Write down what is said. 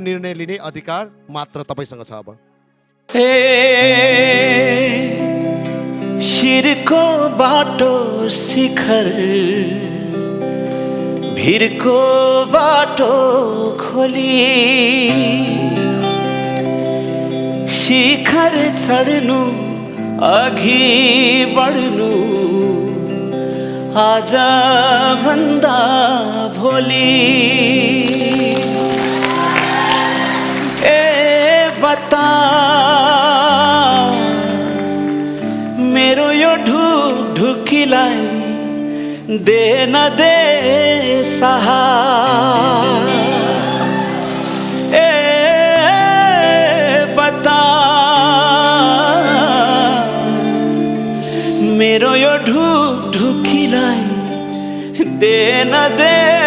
निर्णय लिने अधिकार मात्र तपाईसँग छ। अब शिरको बाटो शिखर भिरको बाटो खोली शिखर चढ्नु अघि बढ्नु आज भन्दा भोलि बतास मेरो यो ढुकीलाई दे न दे साहस बतास मेरो यो ढुकीलाई दे न दे